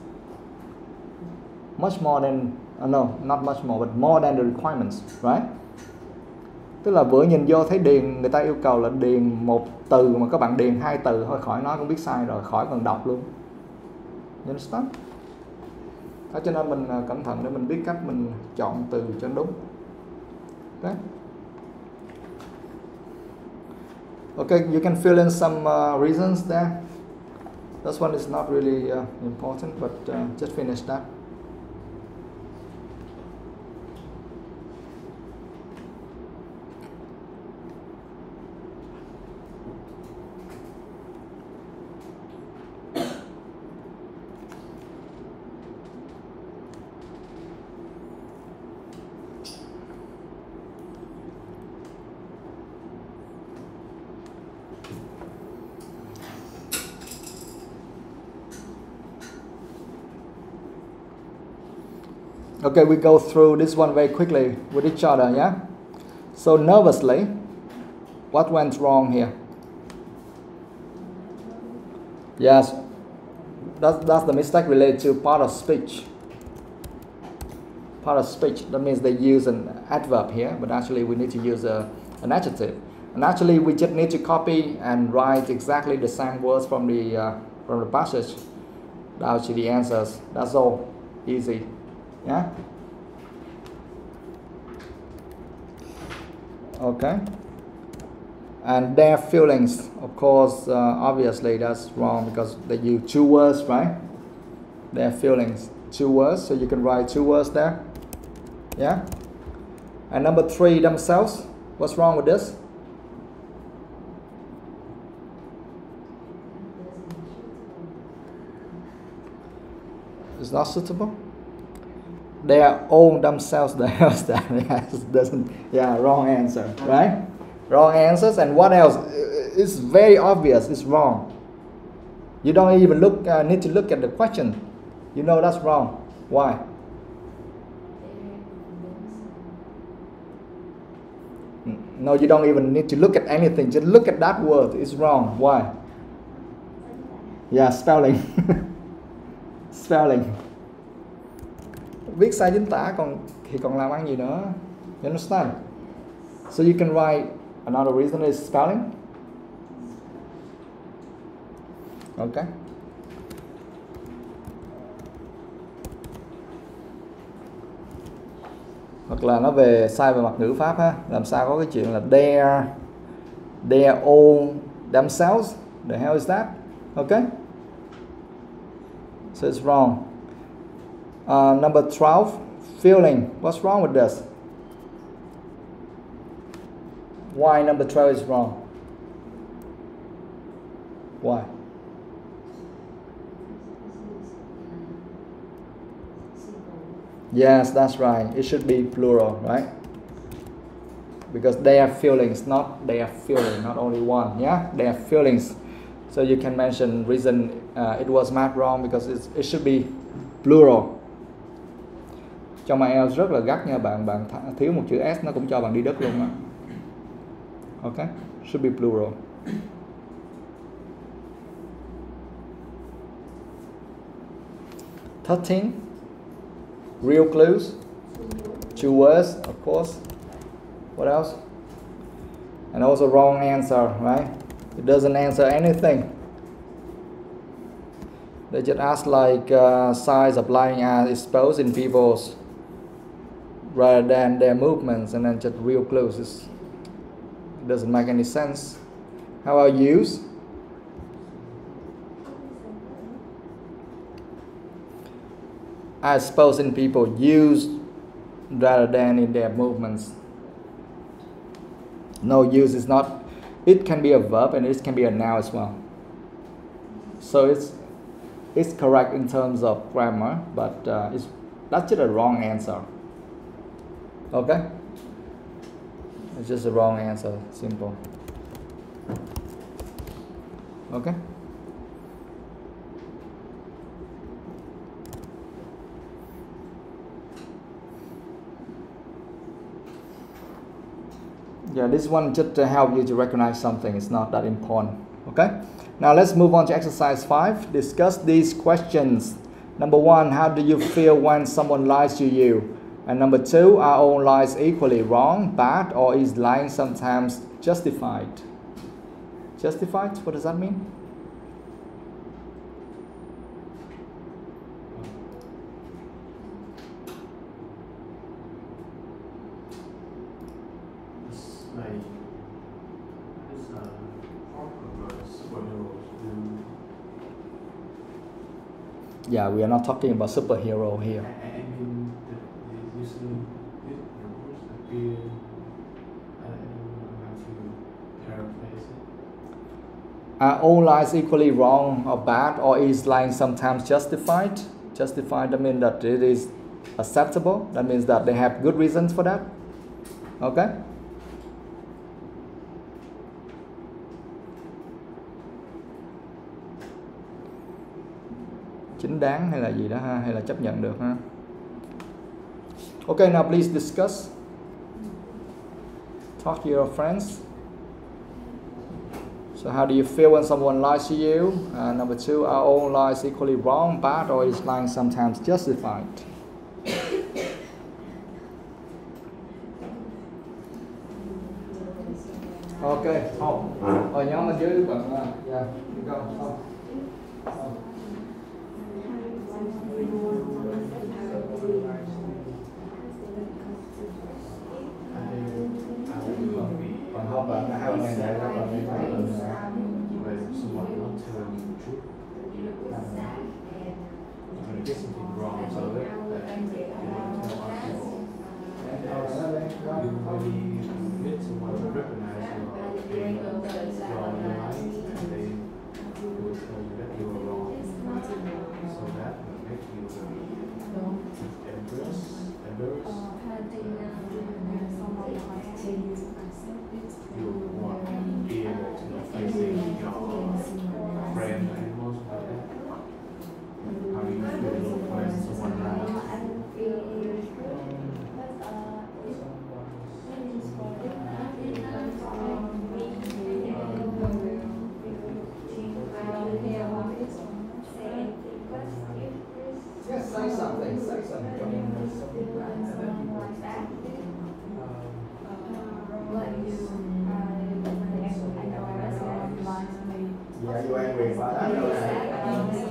S1: Much more than, no, not much more, but more than the requirements, right? Tức là vừa nhìn vô thấy điền, người ta yêu cầu là điền 1 từ mà các bạn điền 2 từ thôi, khỏi nói cũng biết sai rồi, khỏi cần đọc luôn. You understand? Đó, cho nên mình cẩn thận để mình biết cách mình chọn từ cho đúng. Okay. Okay, you can fill in some reasons there. This one is not really important, but just finish that. Okay, we go through this one very quickly with each other, yeah? So nervously, what went wrong here? Yes, that's the mistake related to part of speech. Part of speech, that means they use an adverb here, but actually we need to use an adjective. And actually we just need to copy and write exactly the same words from the passage down to the answers. That's all. Easy. Yeah? Okay. And their feelings, of course, obviously that's wrong because they use two words, right? Their feelings, two words, so you can write two words there. Yeah? And number 3, themselves. What's wrong with this? It's not suitable. Their own themselves, doesn't. Yeah, wrong answer, right? Wrong answers. And what else? It's very obvious. It's wrong. You don't even need to look at the question. You know that's wrong. Why? No, you don't even need to look at anything. Just look at that word. It's wrong. Why? Yeah, spelling. Spelling. Viết sai chính tả thì còn làm ăn gì nữa? You understand? So you can write another reason is spelling. Okay. Hoặc là nó về sai về mặt ngữ pháp ha. Làm sao có cái chuyện là their own themselves. The hell is that? Okay. So it's wrong. Number 12, feeling. What's wrong with this? Why number 12 is wrong? Why? Yes, that's right. It should be plural, right? Because their feelings, not their feeling, not only one. Yeah, their feelings. So you can mention reason it was marked wrong because it should be plural. Trong IELTS rất là gắt nha bạn, thiếu một chữ S nó cũng cho bạn đi đất luôn á. Okay, should be plural. (13) Real clues. 2 words, of course. What else? And also wrong answer, right? It doesn't answer anything. They just ask like signs of lying are exposed in people's rather than their movements, and then just real clues. It doesn't make any sense. How about use? Are exposed in people used rather than in their movements. No, use is not. It can be a verb and it can be a noun as well. So it's correct in terms of grammar, but that's just a wrong answer. Okay? It's just a wrong answer. Simple. Okay? Yeah, this one just to help you to recognize something. It's not that important. Okay? Now let's move on to exercise 5. Discuss these questions. Number 1, how do you feel when someone lies to you? And number 2, are all lies equally wrong, bad, or is lying sometimes justified? Justified? What does that mean? Yeah, we are not talking about superhero here.
S2: I mean, using it, the words appear. I don't know how to paraphrase it.
S1: Are all lies equally wrong or bad, or is lying sometimes justified? Justified, that means that it is acceptable. That means that they have good reasons for that. Okay? Chính đáng hay là gì đó ha, hay là chấp nhận được ha. Okay, now please discuss. Talk to your friends. So how do you feel when someone lies to you? Number 2, are all lies equally wrong, bad, or is lying sometimes justified? Okay, Hồng. Ở nhóm bên dưới bạn yeah, go. Còn không bạn hai bạn này để các bạn đi thấy lần nữa.
S2: When someone not telling you the truth, you get something wrong, so that you want to tell other people. You really need someone to recognize your lying, and they will tell you that you are wrong. So that will make you embarrassed. You want fear to facing your friend and most of that. How do you feel when someone lies?
S1: Yes, say something. Yeah, you angry about that?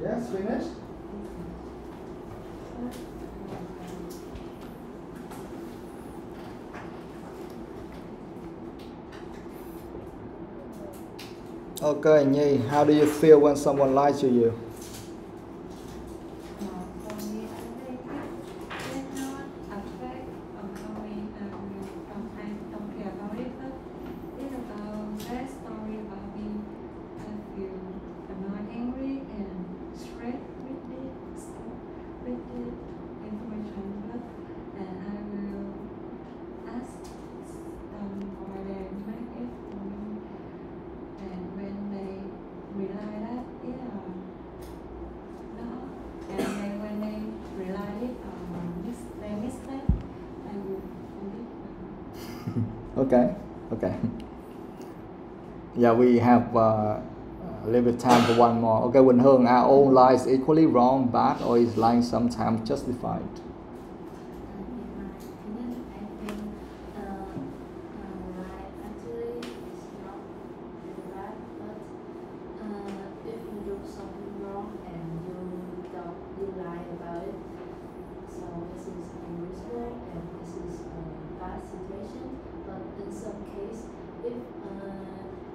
S1: Yes, finished. Okay, Nhi, how do you feel when someone lies to you? Okay, okay. Yeah, we have a little bit time for one more. Okay, Quỳnh Hương, are all lies equally wrong, bad, or is lying sometimes justified?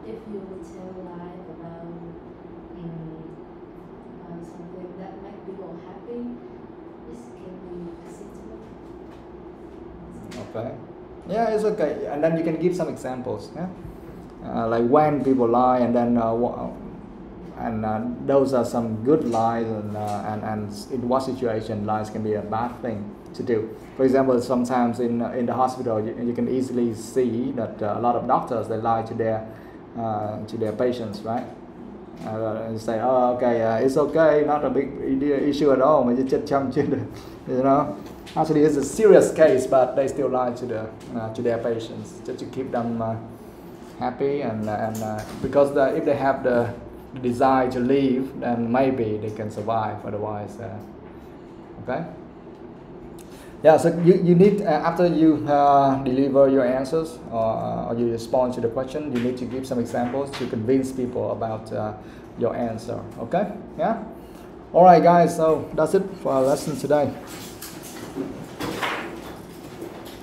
S4: If you tell a lie about something that make people happy, this can be acceptable.
S1: Okay. Yeah, it's okay. And then you can give some examples. Yeah. Like when people lie, and then those are some good lies, and in what situation lies can be a bad thing to do. For example, sometimes in the hospital, you can easily see that a lot of doctors, they lie to their patients, right? And say, oh, okay, it's okay, not a big issue at all. You know, actually it's a serious case, but they still lie to their patients just to keep them happy, and because if they have the desire to leave, then maybe they can survive. Otherwise, okay. Yeah, so you need, after you deliver your answers or you respond to the question, you need to give some examples to convince people about your answer, okay? Yeah? Alright guys, so that's it for our lesson today.